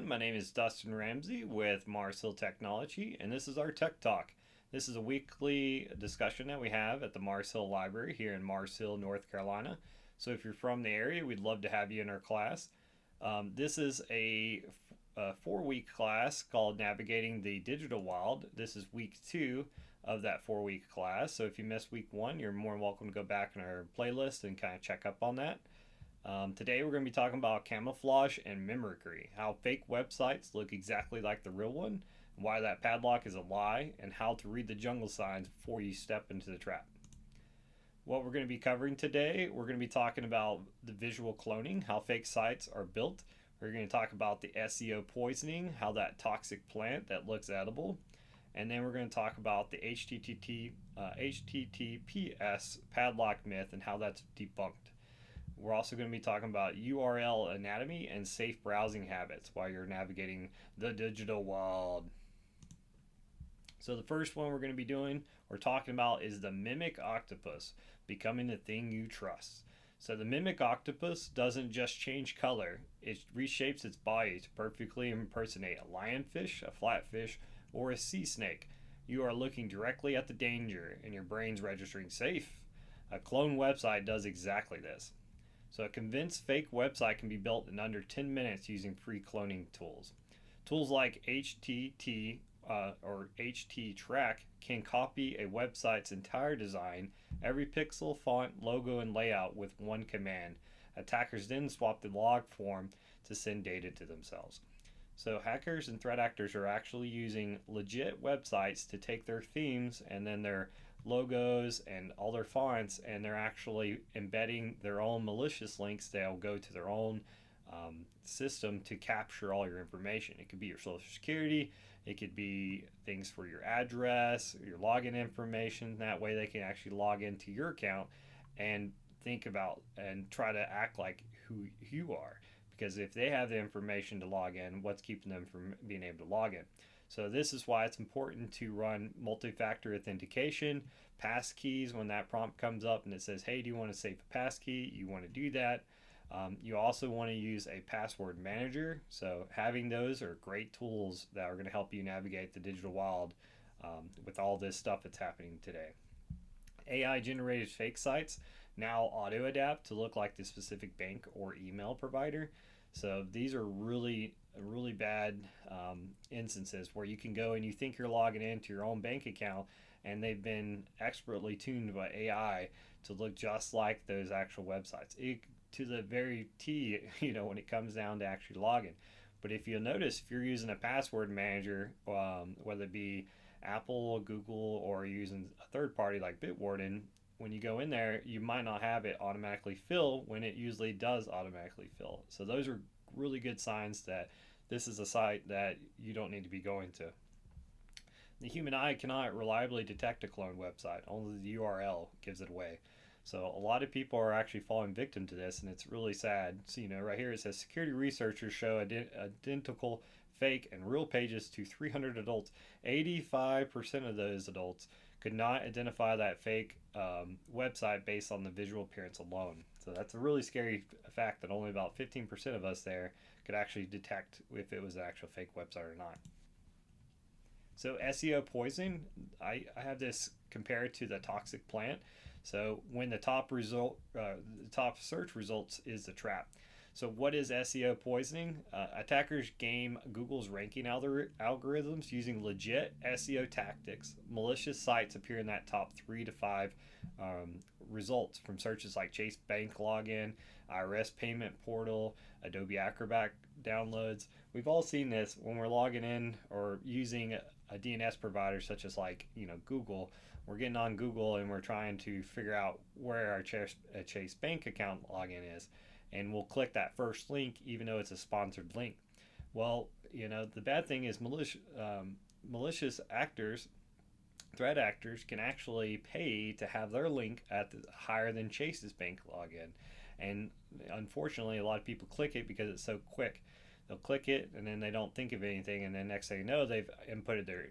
everyone. My name is Dustin Ramsey with Mars Hill Technology, and this is our Tech Talk. This is a weekly discussion that we have at the Mars Hill Library here in Mars Hill, North Carolina. So if you're from the area, we'd love to have you in our class. This is a 4-week class called Navigating the Digital Wild. This is week 2 of that 4-week class. So if you missed week 1, you're more than welcome to go back in our playlist and kind of check up on that. Today we're going to be talking about camouflage and mimicry, how fake websites look exactly like the real one, why that padlock is a lie, and how to read the jungle signs before you step into the trap. What we're going to be covering today, we're going to be talking about the visual cloning, how fake sites are built. We're going to talk about the SEO poisoning, how that toxic plant that looks edible. And then we're going to talk about the HTTPS padlock myth and how that's debunked. We're also going to be talking about URL anatomy and safe browsing habits while you're navigating the digital world. So the first one we're going to be doing or talking about is the mimic octopus, becoming the thing you trust. So the mimic octopus doesn't just change color, it reshapes its body to perfectly impersonate a lionfish, a flatfish, or a sea snake. You are looking directly at the danger and your brain's registering safe. A clone website does exactly this. So a convinced fake website can be built in under 10 minutes using free cloning tools. Tools like HTT or HTTrack can copy a website's entire design, every pixel, font, logo, and layout with one command. Attackers then swap the log form to send data to themselves. So hackers and threat actors are actually using legit websites to take their themes and then their logos and all their fonts, and they're actually embedding their own malicious links that'll go to their own system to capture all your information. It could be your social security, it could be things for your address, your login information. That way they can actually log into your account and think about and try to act like who you are, because if they have the information to log in, what's keeping them from being able to log in? So this is why it's important to run multi-factor authentication, passkeys. When that prompt comes up and it says, hey, do you want to save a passkey? You want to do that. You also want to use a password manager. So having those are great tools that are going to help you navigate the digital wild with all this stuff that's happening today. AI generated fake sites now auto adapt to look like the specific bank or email provider. So these are really bad instances where you can go and you think you're logging into your own bank account, and they've been expertly tuned by AI to look just like those actual websites, to the very T, when it comes down to actually logging. But if you'll notice, if you're using a password manager, whether it be Apple, Google, or using a third party like Bitwarden, when you go in there, you might not have it automatically fill when it usually does automatically fill. So those are really good signs that this is a site that you don't need to be going to. The human eye cannot reliably detect a cloned website. Only the URL gives it away. So a lot of people are actually falling victim to this, and it's really sad. So, right here it says security researchers show identical fake and real pages to 300 adults. 85% of those adults could not identify that fake website based on the visual appearance alone. So that's a really scary fact that only about 15% of us there could actually detect if it was an actual fake website or not. So SEO poisoning, I have this compared to the toxic plant. So when the top search results is the trap. So what is SEO poisoning? Attackers game Google's ranking algorithms using legit SEO tactics. Malicious sites appear in that top 3 to 5 results from searches like Chase Bank login, IRS payment portal, Adobe Acrobat downloads. We've all seen this when we're logging in or using a DNS provider such as Google. We're getting on Google and we're trying to figure out where our Chase Bank account login is. And we'll click that first link even though it's a sponsored link. Well, the bad thing is malicious actors, threat actors, can actually pay to have their link at higher than Chase's bank login. And unfortunately, a lot of people click it because it's so quick. They'll click it and then they don't think of anything, and then next thing you know, they've inputted their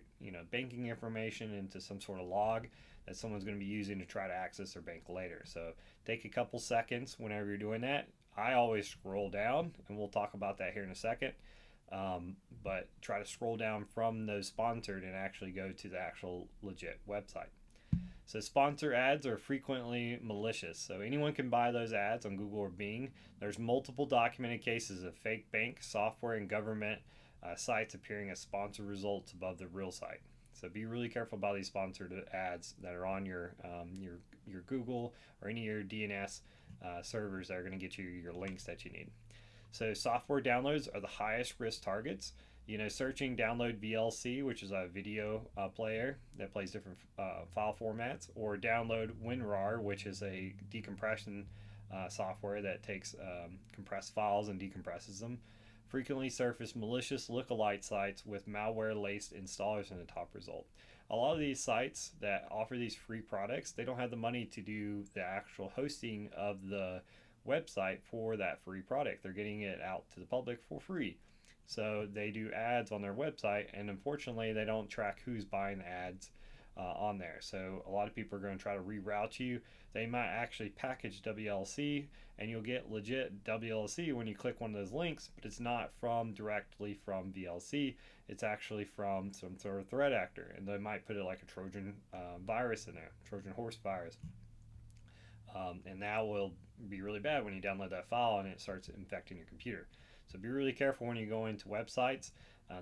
banking information into some sort of log that someone's going to be using to try to access their bank later. So take a couple seconds whenever you're doing that. I always scroll down, and we'll talk about that here in a second. But try to scroll down from those sponsored and actually go to the actual legit website. So sponsor ads are frequently malicious. So anyone can buy those ads on Google or Bing. There's multiple documented cases of fake bank, software, and government sites appearing as sponsored results above the real site. So be really careful about these sponsored ads that are on your Google or any of your DNS servers that are going to get you your links that you need. So software downloads are the highest risk targets. Searching download VLC, which is a video player that plays different file formats, or download WinRAR, which is a decompression software that takes compressed files and decompresses them, frequently surface malicious lookalike sites with malware-laced installers in the top result. A lot of these sites that offer these free products, they don't have the money to do the actual hosting of the website for that free product. They're getting it out to the public for free. So they do ads on their website, and unfortunately, they don't track who's buying the ads on there. So a lot of people are going to try to reroute you. They might actually package WLC, and you'll get legit WLC when you click one of those links, but it's not directly from VLC. It's actually from some sort of threat actor, and they might put it like a Trojan virus in there, Trojan horse virus. And that will be really bad when you download that file and it starts infecting your computer. So be really careful when you go into websites.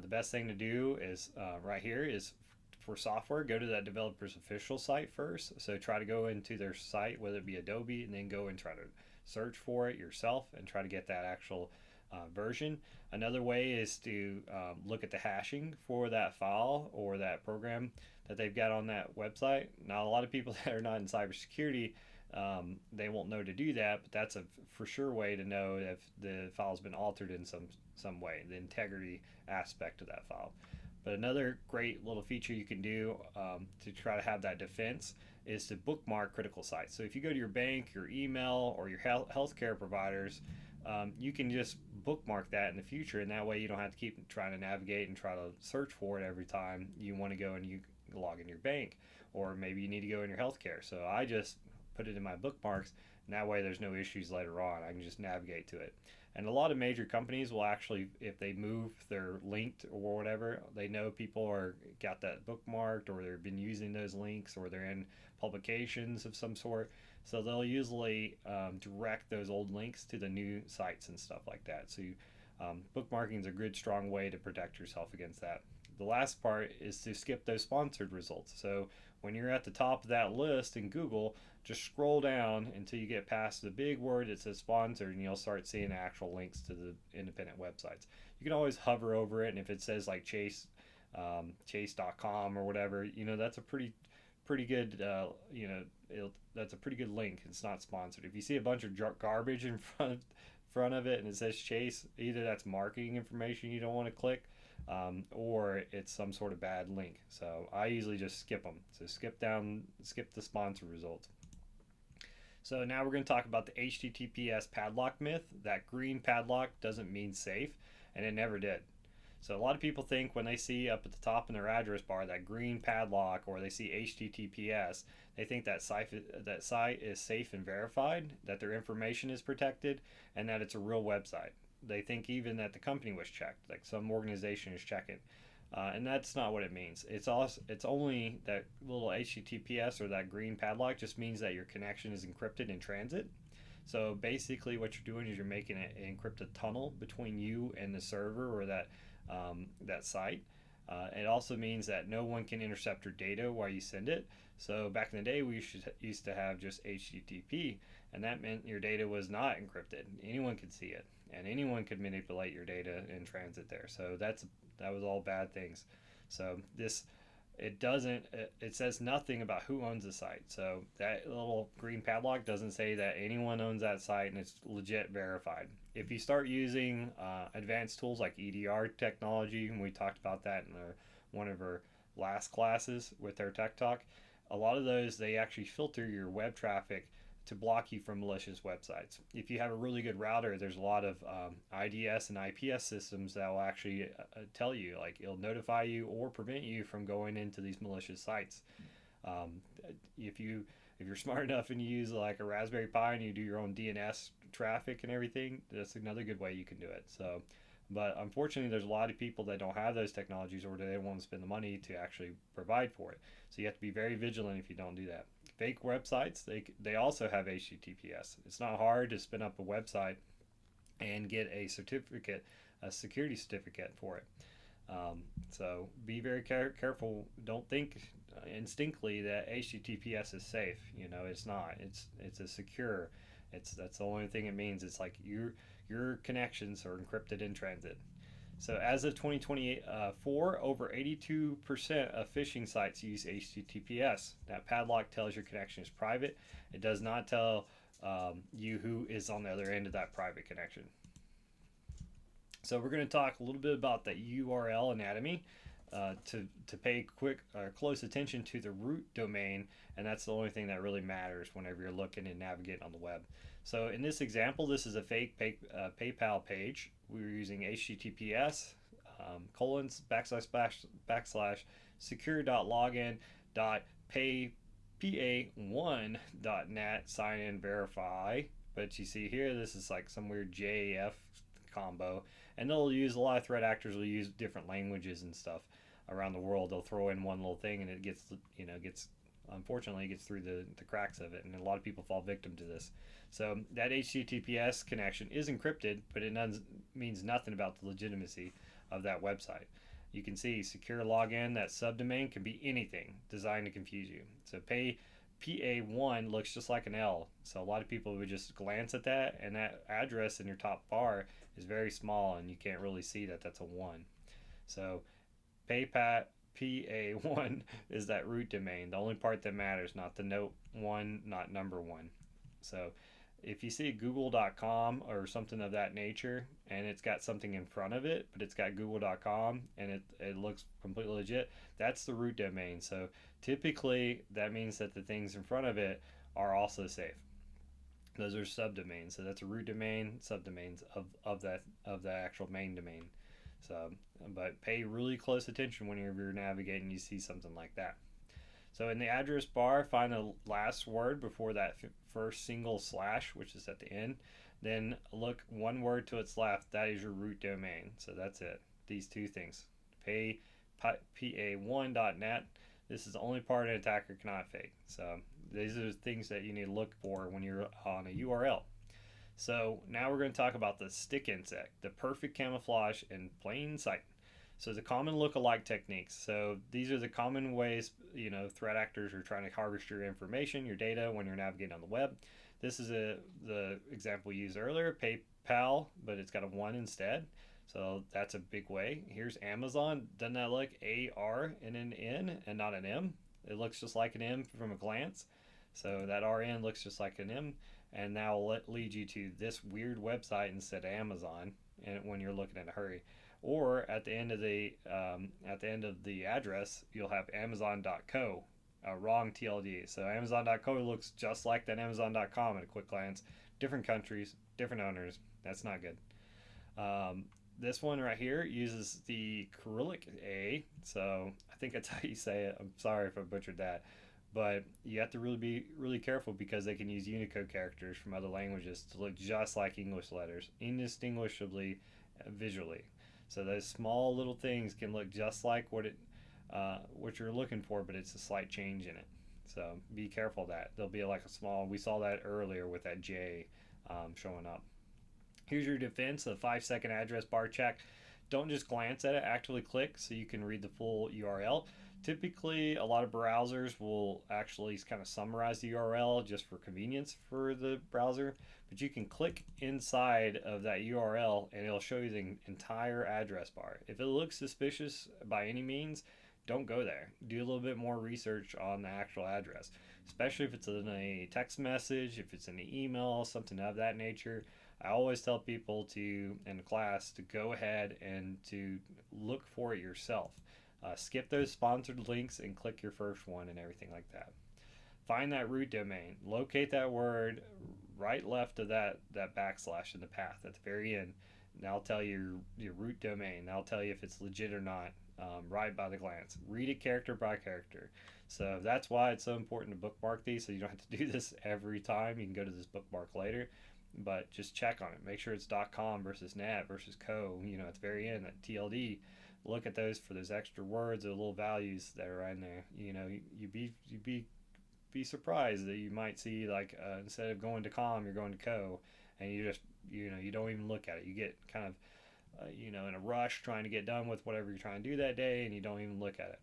The best thing to do is right here is for software, go to that developer's official site first. So try to go into their site, whether it be Adobe, and then go and try to search for it yourself and try to get that actual version. Another way is to look at the hashing for that file or that program that they've got on that website. Now, a lot of people that are not in cybersecurity, they won't know to do that, but that's a for sure way to know if the file's been altered in some way, the integrity aspect of that file. But another great little feature you can do to try to have that defense is to bookmark critical sites. So if you go to your bank, your email, or your healthcare providers, you can just bookmark that in the future, and that way you don't have to keep trying to navigate and try to search for it every time you want to go and you log in your bank, or maybe you need to go in your healthcare. So I just put it in my bookmarks, and that way there's no issues later on. I can just navigate to it. And a lot of major companies will actually, if they move their linked or whatever, they know people are got that bookmarked, or they've been using those links, or they're in publications of some sort. So they'll usually direct those old links to the new sites and stuff like that. So bookmarking is a good, strong way to protect yourself against that. The last part is to skip those sponsored results. So when you're at the top of that list in Google, just scroll down until you get past the big word that says sponsored, and you'll start seeing actual links to the independent websites. You can always hover over it, and if it says like chase.com or whatever, that's a pretty good, that's a pretty good link. It's not sponsored. If you see a bunch of garbage in front of it and it says Chase, either that's marketing information you don't want to click, or it's some sort of bad link. So I usually just skip them. So skip the sponsor results. So now we're going to talk about the HTTPS padlock myth. That green padlock doesn't mean safe, and it never did. So a lot of people think when they see up at the top in their address bar that green padlock, or they see HTTPS, they think that site is safe and verified, that their information is protected, and that it's a real website. They think even that the company was checked, like some organization is checking. And that's not what it means. It's only that little HTTPS, or that green padlock, just means that your connection is encrypted in transit. So basically what you're doing is you're making an encrypted tunnel between you and the server, or that site. It also means that no one can intercept your data while you send it. So back in the day, we used to have just HTTP, and that meant your data was not encrypted. Anyone could see it, and anyone could manipulate your data in transit there. So that was all bad things. So it says nothing about who owns the site. So that little green padlock doesn't say that anyone owns that site and it's legit verified. If you start using advanced tools like EDR technology, and we talked about that in one of our last classes with our Tech Talk, a lot of those, they actually filter your web traffic to block you from malicious websites. If you have a really good router, there's a lot of IDS and IPS systems that will actually tell you, like it'll notify you or prevent you from going into these malicious sites. If you're smart enough and you use like a Raspberry Pi and you do your own DNS traffic and everything, that's another good way you can do it. So But unfortunately, there's a lot of people that don't have those technologies, or they don't want to spend the money to actually provide for it. So you have to be very vigilant if you don't do that. Fake websites, they also have HTTPS. It's not hard to spin up a website and get a certificate, a security certificate for it. So be very careful. Don't think instinctively that HTTPS is safe. You know, it's not. It's a secure. That's the only thing it means. It's like your connections are encrypted in transit. So as of 2024, over 82% of phishing sites use HTTPS. That padlock tells your connection is private. It does not tell you who is on the other end of that private connection. So we're going to talk a little bit about the URL anatomy. To pay close attention to the root domain, and that's the only thing that really matters whenever you're looking and navigating on the web. So in this example, this is a fake PayPal page. We're using HTTPS colons / secure.login.pa1.net sign in verify. But you see here, this is like some weird JF combo, and they'll use a lot of threat actors will use different languages and stuff around the world. They'll throw in one little thing, and it gets unfortunately gets through the cracks of it, and a lot of people fall victim to this. So that HTTPS connection is encrypted, but it means nothing about the legitimacy of that website. You can see secure login, that subdomain can be anything designed to confuse you. So PA1 looks just like an L. So a lot of people would just glance at that, and that address in your top bar is very small, and you can't really see that that's a 1. So PA1 is that root domain. The only part that matters, not the note 1, not number 1. So if you see google.com or something of that nature, and it's got something in front of it, but it's got google.com and it looks completely legit, that's the root domain. So typically that means that the things in front of it are also safe. Those are subdomains. So that's a root domain, subdomains of the actual main domain. So, but pay really close attention whenever you're navigating, you see something like that. So in the address bar, find the last word before that first single slash, which is at the end. Then look one word to its left. That is your root domain. So that's it. These two things. pa1.net. This is the only part an attacker cannot fake. So these are the things that you need to look for when you're on a URL. So now we're going to talk about the stick insect, the perfect camouflage in plain sight. So the common look-alike techniques. So these are the common ways, threat actors are trying to harvest your information, your data when you're navigating on the web. This is the example we used earlier, PayPal, but it's got a 1 instead. So that's a big way. Here's Amazon. Doesn't that look AR and an N and not an M? It looks just like an M from a glance. So that RN looks just like an M. And now will lead you to this weird website instead of Amazon, and when you're looking in a hurry. Or at the end of the address, you'll have Amazon.co, wrong TLD. So Amazon.co looks just like that Amazon.com at a quick glance. Different countries, different owners. That's not good. This one right here uses the Cyrillic A, so I think that's how you say it. I'm sorry if I butchered that. But you have to really be really careful because they can use Unicode characters from other languages to look just like English letters, indistinguishably visually. So those small little things can look just like what you're looking for, but it's a slight change in it. So be careful of that. There'll be like a small, we saw that earlier with that J showing up. Here's your defense, a 5-second address bar check. Don't just glance at it, actually click so you can read the full URL. Typically, a lot of browsers will actually kind of summarize the URL just for convenience for the browser, but you can click inside of that URL and it'll show you the entire address bar. If it looks suspicious by any means, don't go there. Do a little bit more research on the actual address, especially if it's in a text message, if it's in an email, something of that nature. I always tell people in class to go ahead and to look for it yourself. Skip those sponsored links and click your first one and everything like that. Find that root domain. Locate that word right left of that backslash in the path at the very end. And that'll tell you your root domain. That'll tell you if it's legit or not right by the glance. Read it character by character. So that's why it's so important to bookmark these, so you don't have to do this every time. You can go to this bookmark later. but just check on it. Make sure it's .com versus .net versus .co. At the very end, that TLD. Look at those for those extra words or little values that are in there. You'd be surprised that you might see like instead of going to .com, you're going to .co, and you just you don't even look at it. You get kind of in a rush trying to get done with whatever you're trying to do that day, and you don't even look at it.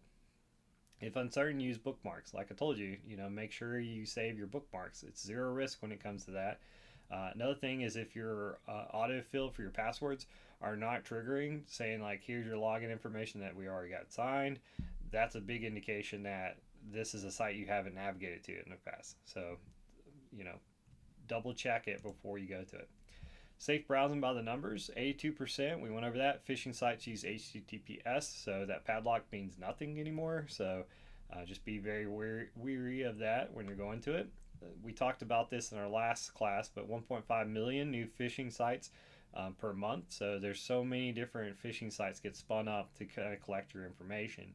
If uncertain, use bookmarks. Like I told you, make sure you save your bookmarks. It's zero risk when it comes to that. Another thing is if your autofill for your passwords are not triggering, saying like, here's your login information that we already got signed, that's a big indication that this is a site you haven't navigated to in the past. So, double check it before you go to it. Safe browsing by the numbers, 82%. We went over that. Phishing sites use HTTPS, so that padlock means nothing anymore. So just be very weary of that when you're going to it. We talked about this in our last class, but 1.5 million new phishing sites per month. So there's so many different phishing sites get spun up to kind of collect your information.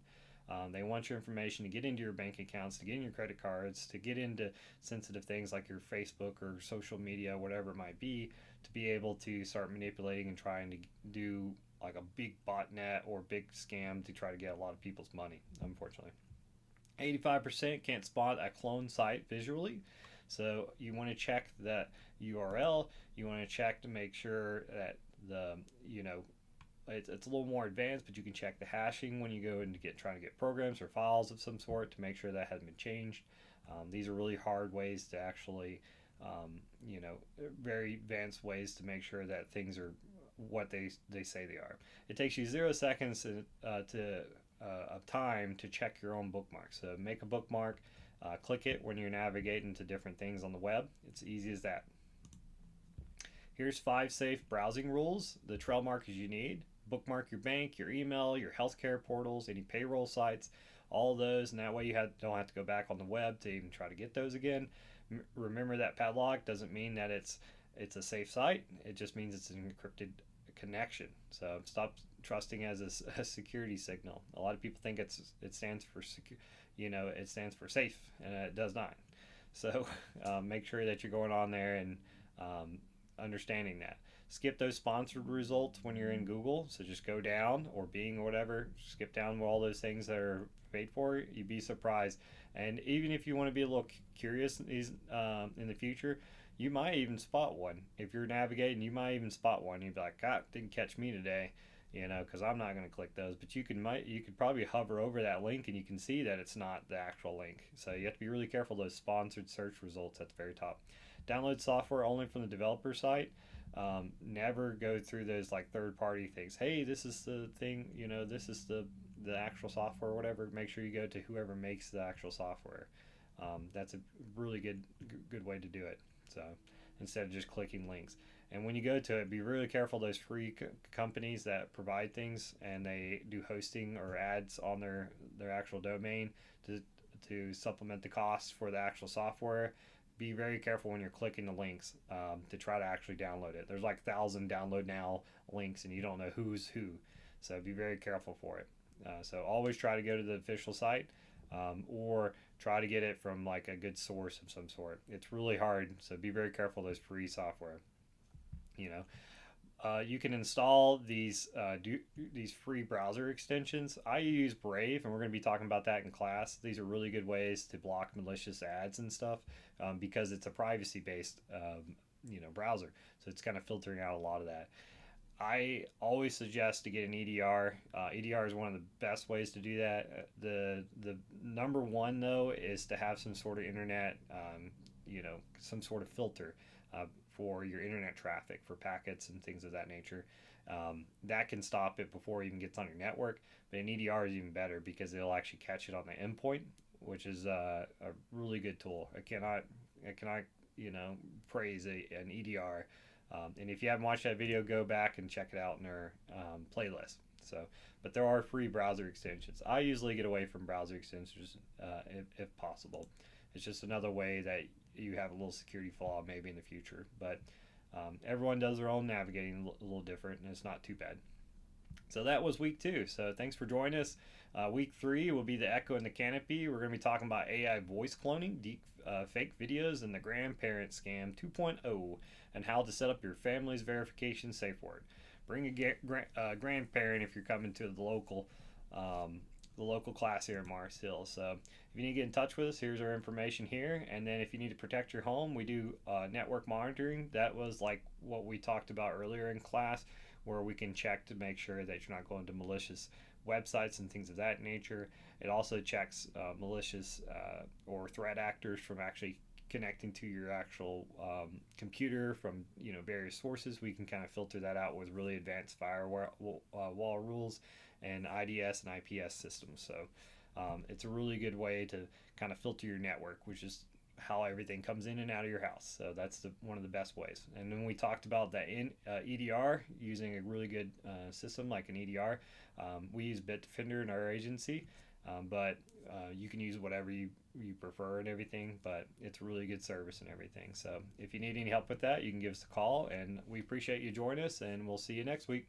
They want your information to get into your bank accounts, to get in your credit cards, to get into sensitive things like your Facebook or social media, whatever it might be, to be able to start manipulating and trying to do like a big botnet or big scam to try to get a lot of people's money, unfortunately. 85% can't spot a clone site visually. So you want to check that URL. You want to check to make sure that it's a little more advanced, but you can check the hashing when you go in to trying to get programs or files of some sort to make sure that hasn't been changed. These are really hard ways to actually, very advanced ways to make sure that things are what they say they are. It takes you 0 seconds of time to check your own bookmark. So make a bookmark, click it when you're navigating to different things on the web. It's easy as that. Here's 5 safe browsing rules. The trail markers you need. Bookmark your bank, your email, your healthcare portals, any payroll sites, all those, and that way you don't have to go back on the web to even try to get those again. Remember that padlock doesn't mean that it's a safe site. It just means it's an encrypted connection. So stop trusting as a security signal. A lot of people think it stands for it stands for safe, and it does not. So make sure that you're going on there and understanding that. Skip those sponsored results when you're in Google. So just go down, or Bing or whatever, skip down all those things that are paid for. You'd be surprised. And even if you want to be a little curious in the future, you might even spot one. If you're navigating, you might even spot one. You'd be like, God, didn't catch me today, because I'm not going to click those. But you could probably hover over that link and you can see that it's not the actual link. So you have to be really careful of those sponsored search results at the very top. Download software only from the developer site. Never go through those like third-party things. Hey, this is the thing, this is the actual software or whatever. Make sure you go to whoever makes the actual software. That's a really good way to do it. So instead of just clicking links. And when you go to it, be really careful of those free companies that provide things and they do hosting or ads on their actual domain to supplement the cost for the actual software. Be very careful when you're clicking the links to try to actually download it. There's like 1,000 download now links and you don't know who's who. So be very careful for it. So always try to go to the official site or try to get it from like a good source of some sort. It's really hard, so be very careful of those free software. You can install these free browser extensions. I use Brave, and we're going to be talking about that in class. These are really good ways to block malicious ads and stuff because it's a privacy-based browser, so it's kind of filtering out a lot of that. I always suggest to get an EDR. EDR is one of the best ways to do that. The number one though is to have some sort of internet, some sort of filter for your internet traffic for packets and things of that nature. That can stop it before it even gets on your network. But an EDR is even better because it'll actually catch it on the endpoint, which is a really good tool. I cannot praise an EDR. And if you haven't watched that video, go back and check it out in our playlist. But there are free browser extensions. I usually get away from browser extensions if possible. It's just another way that you have a little security flaw maybe in the future. But everyone does their own navigating a little different, and it's not too bad. So that was week 2. So thanks for joining us. Week 3 will be the Echo and the Canopy. We're going to be talking about AI voice cloning, deep fake videos, and the grandparent scam 2.0, and how to set up your family's verification safe word. Bring a grandparent if you're coming to the local class here in Mars Hill. So if you need to get in touch with us, here's our information here. And then if you need to protect your home, we do network monitoring. That was like what we talked about earlier in class, where we can check to make sure that you're not going to malicious websites and things of that nature. It also checks malicious or threat actors from actually connecting to your actual computer from various sources. We can kind of filter that out with really advanced firewall rules and IDS and IPS systems. So it's a really good way to kind of filter your network, which is how everything comes in and out of your house. So that's one of the best ways. And then we talked about the EDR, using a really good system like an EDR. We use Bitdefender in our agency, but you can use whatever you prefer and everything, but it's a really good service and everything. So if you need any help with that, you can give us a call, and we appreciate you joining us, and we'll see you next week.